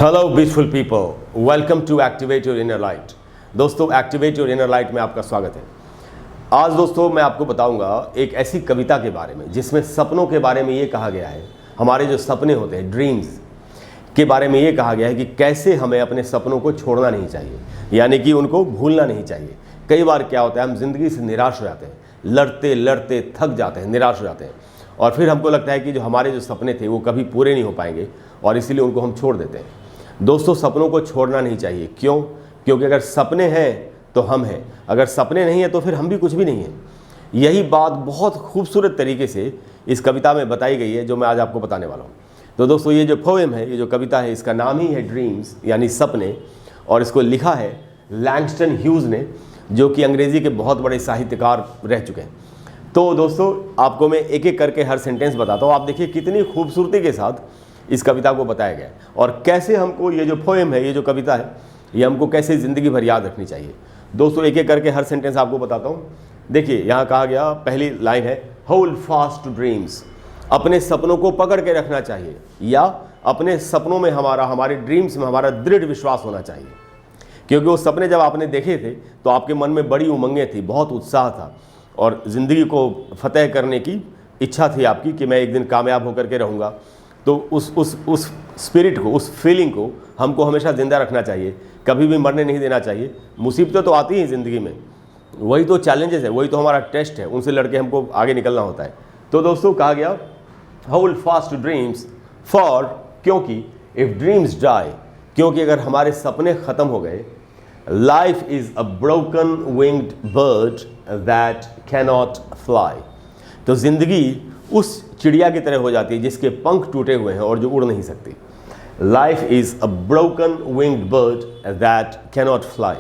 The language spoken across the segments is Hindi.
Hello beautiful people, welcome to activate your inner light. दोस्तों, एक्टिवेट योर इनर लाइट में आपका स्वागत है। आज दोस्तों मैं आपको बताऊंगा एक ऐसी कविता के बारे में जिसमें सपनों के बारे में ये कहा गया है, हमारे जो सपने होते हैं, ड्रीम्स के बारे में ये कहा गया है कि कैसे हमें अपने सपनों को छोड़ना नहीं चाहिए, यानी कि उनको भूलना नहीं चाहिए। कई बार क्या होता है, हम जिंदगी से निराश हो जाते हैं, लड़ते लड़ते थक जाते हैं, निराश हो जाते हैं और फिर हमको लगता है कि जो हमारे जो सपने थे वो कभी पूरे नहीं हो पाएंगे और इसीलिए उनको हम छोड़ देते हैं। दोस्तों, सपनों को छोड़ना नहीं चाहिए। क्यों? क्योंकि अगर सपने हैं तो हम हैं, अगर सपने नहीं हैं तो फिर हम भी कुछ भी नहीं हैं। यही बात बहुत खूबसूरत तरीके से इस कविता में बताई गई है जो मैं आज आपको बताने वाला हूँ। तो दोस्तों, ये जो पोएम है, ये जो कविता है, इसका नाम ही है ड्रीम्स यानी सपने, और इसको लिखा है लैंगस्टन ह्यूज ने, जो कि अंग्रेजी के बहुत बड़े साहित्यकार रह चुके हैं। तो दोस्तों, आपको मैं एक एक करके हर सेंटेंस बताता हूँ। आप देखिए कितनी खूबसूरती के साथ इस कविता को बताया गया है और कैसे हमको ये जो पोएम है, ये जो कविता है, ये हमको कैसे ज़िंदगी भर याद रखनी चाहिए। दोस्तों, एक एक करके हर सेंटेंस आपको बताता हूँ। देखिए, यहाँ कहा गया, पहली लाइन है होल्ड फास्ट टू ड्रीम्स, अपने सपनों को पकड़ के रखना चाहिए, या अपने सपनों में हमारे ड्रीम्स में हमारा दृढ़ विश्वास होना चाहिए। क्योंकि वो सपने जब आपने देखे थे तो आपके मन में बड़ी उमंगें थी, बहुत उत्साह था और ज़िंदगी को फतेह करने की इच्छा थी आपकी कि मैं एक दिन कामयाब होकर के रहूँगा। तो उस स्पिरिट को, उस फीलिंग को हमको हमेशा ज़िंदा रखना चाहिए, कभी भी मरने नहीं देना चाहिए। मुसीबतें तो आती हैं ज़िंदगी में, वही तो चैलेंजेस है, वही तो हमारा टेस्ट है, उनसे लड़के हमको आगे निकलना होता है। तो दोस्तों, कहा गया होल्ड फास्ट ड्रीम्स फॉर, क्योंकि इफ़ ड्रीम्स डाई, क्योंकि अगर हमारे सपने ख़त्म हो गए, life is a broken winged bird that cannot fly, तो ज़िंदगी उस चिड़िया की तरह हो जाती है जिसके पंख टूटे हुए हैं और जो उड़ नहीं सकती। Life is a broken winged bird that cannot fly.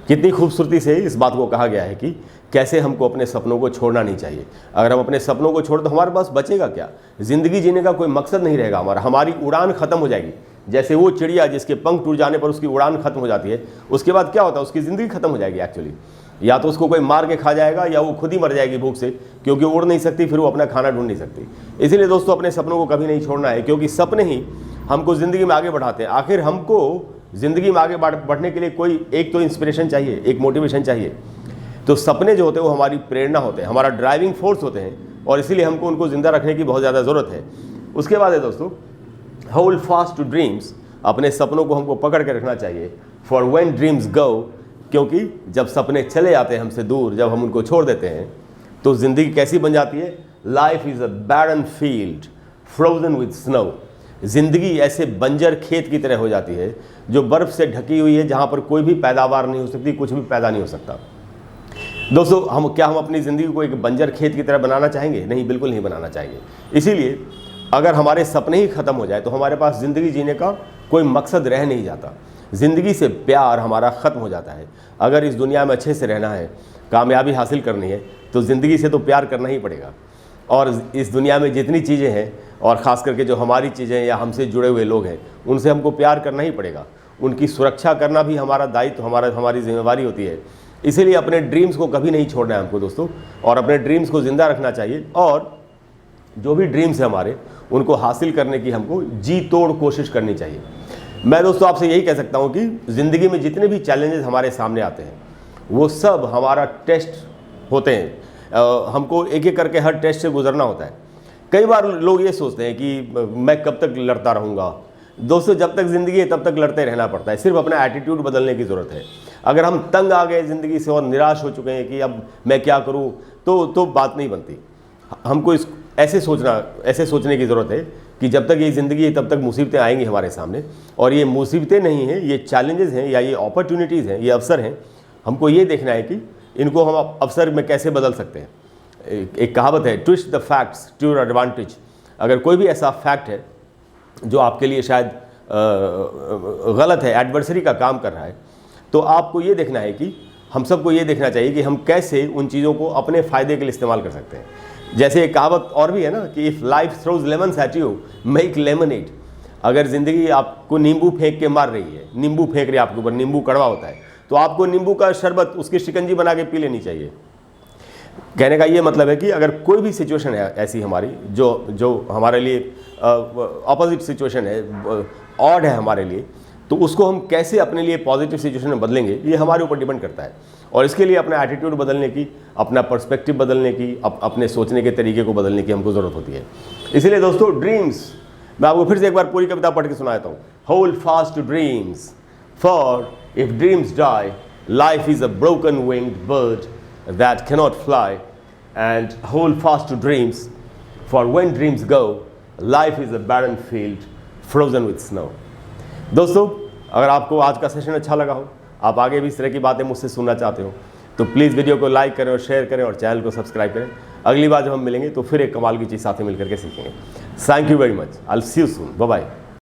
कितनी खूबसूरती से इस बात को कहा गया है कि कैसे हमको अपने सपनों को छोड़ना नहीं चाहिए। अगर हम अपने सपनों को छोड़ तो हमारे पास बचेगा क्या? ज़िंदगी जीने का कोई मकसद नहीं रहेगा हमारी उड़ान ख़त्म हो जाएगी। जैसे वो चिड़िया जिसके पंख टूट जाने पर उसकी उड़ान खत्म हो जाती है, उसके बाद क्या होता है, उसकी ज़िंदगी खत्म हो जाएगी एक्चुअली। या तो उसको कोई मार के खा जाएगा या वो खुद ही मर जाएगी भूख से, क्योंकि उड़ नहीं सकती, फिर वो अपना खाना ढूंढ नहीं सकती। इसीलिए दोस्तों, अपने सपनों को कभी नहीं छोड़ना है, क्योंकि सपने ही हमको ज़िंदगी में आगे बढ़ाते हैं। आखिर हमको ज़िंदगी में आगे बढ़ने के लिए कोई एक तो इंस्पिरेशन चाहिए, एक मोटिवेशन चाहिए। तो सपने जो होते हैं वो हमारी प्रेरणा होते हैं, हमारा ड्राइविंग फोर्स होते हैं, और इसीलिए हमको उनको ज़िंदा रखने की बहुत ज़्यादा ज़रूरत है। उसके बाद है दोस्तों, होल्ड फास्ट टू ड्रीम्स, अपने सपनों को हमको पकड़ के रखना चाहिए। फॉर व्हेन ड्रीम्स गो, क्योंकि जब सपने चले जाते हैं हमसे दूर, जब हम उनको छोड़ देते हैं, तो ज़िंदगी कैसी बन जाती है? Life is a barren field frozen with snow, ज़िंदगी ऐसे बंजर खेत की तरह हो जाती है जो बर्फ़ से ढकी हुई है, जहाँ पर कोई भी पैदावार नहीं हो सकती, कुछ भी पैदा नहीं हो सकता। दोस्तों, हम अपनी ज़िंदगी को एक बंजर खेत की तरह बनाना चाहेंगे? नहीं, बिल्कुल नहीं बनाना चाहेंगे। इसीलिए अगर हमारे सपने ही ख़त्म हो जाए तो हमारे पास ज़िंदगी जीने का कोई मकसद रह नहीं जाता। ज़िंदगी से प्यार हमारा ख़त्म हो जाता है। अगर इस दुनिया में अच्छे से रहना है, कामयाबी हासिल करनी है, तो ज़िंदगी से तो प्यार करना ही पड़ेगा। और इस दुनिया में जितनी चीज़ें हैं, और ख़ास करके जो हमारी चीज़ें या हमसे जुड़े हुए लोग हैं, उनसे हमको प्यार करना ही पड़ेगा। उनकी सुरक्षा करना भी हमारा दायित्व, हमारी जिम्मेवारी होती है। इसीलिए अपने ड्रीम्स को कभी नहीं छोड़ना है हमको दोस्तों, और अपने ड्रीम्स को ज़िंदा रखना चाहिए। और जो भी ड्रीम्स हैं हमारे, उनको हासिल करने की हमको जी तोड़ कोशिश करनी चाहिए। मैं दोस्तों आपसे यही कह सकता हूँ कि ज़िंदगी में जितने भी चैलेंजेस हमारे सामने आते हैं, वो सब हमारा टेस्ट होते हैं। हमको एक एक करके हर टेस्ट से गुजरना होता है। कई बार लोग ये सोचते हैं कि मैं कब तक लड़ता रहूँगा। दोस्तों, जब तक ज़िंदगी है तब तक लड़ते रहना पड़ता है, सिर्फ अपना एटीट्यूड बदलने की ज़रूरत है। अगर हम तंग आ गए ज़िंदगी से और निराश हो चुके हैं कि अब मैं क्या करूँ, तो बात नहीं बनती। हमको ऐसे सोचने की ज़रूरत है कि जब तक ये ज़िंदगी है तब तक मुसीबतें आएंगी हमारे सामने, और ये मुसीबतें नहीं हैं, ये चैलेंजेस हैं या ये अपॉर्चुनिटीज़ हैं, ये अवसर हैं। हमको ये देखना है कि इनको हम अवसर में कैसे बदल सकते हैं। एक कहावत है, twist the facts to your advantage. अगर कोई भी ऐसा फैक्ट है जो आपके लिए शायद गलत है, एडवर्सरी का काम कर रहा है, तो आपको ये देखना है कि हम सबको ये देखना चाहिए कि हम कैसे उन चीज़ों को अपने फ़ायदे के लिए इस्तेमाल कर सकते हैं। जैसे एक कहावत और भी है ना कि if life throws lemons at you make lemonade. अगर ज़िंदगी आपको नींबू फेंक के मार रही है, नींबू फेंक रही है आपके ऊपर, नींबू कड़वा होता है, तो आपको नींबू का शरबत, उसकी शिकंजी बना के पी लेनी चाहिए। कहने का ये मतलब है कि अगर कोई भी सिचुएशन है ऐसी हमारी जो हमारे लिए अपोजिट सिचुएशन है, ऑड है हमारे लिए, तो उसको हम कैसे अपने लिए पॉजिटिव सिचुएशन में बदलेंगे, ये हमारे ऊपर डिपेंड करता है। और इसके लिए अपना एटीट्यूड बदलने की, अपना पर्सपेक्टिव बदलने की, अपने सोचने के तरीके को बदलने की हमको ज़रूरत होती है। इसलिए दोस्तों ड्रीम्स, मैं आपको फिर से एक बार पूरी कविता पढ़ के सुनाता हूँ। Hold fast to dreams, for if dreams die, life is a broken winged bird that cannot fly, and hold fast to dreams, for when dreams go, life is a barren field frozen with snow. दोस्तों, अगर आपको आज का सेशन अच्छा लगा हो, आप आगे भी इस तरह की बातें मुझसे सुनना चाहते हो, तो प्लीज़ वीडियो को लाइक करें और शेयर करें और चैनल को सब्सक्राइब करें। अगली बार जब हम मिलेंगे तो फिर एक कमाल की चीज़ साथ में मिलकर के सीखेंगे। Thank you very much. I will see you soon. Bye bye.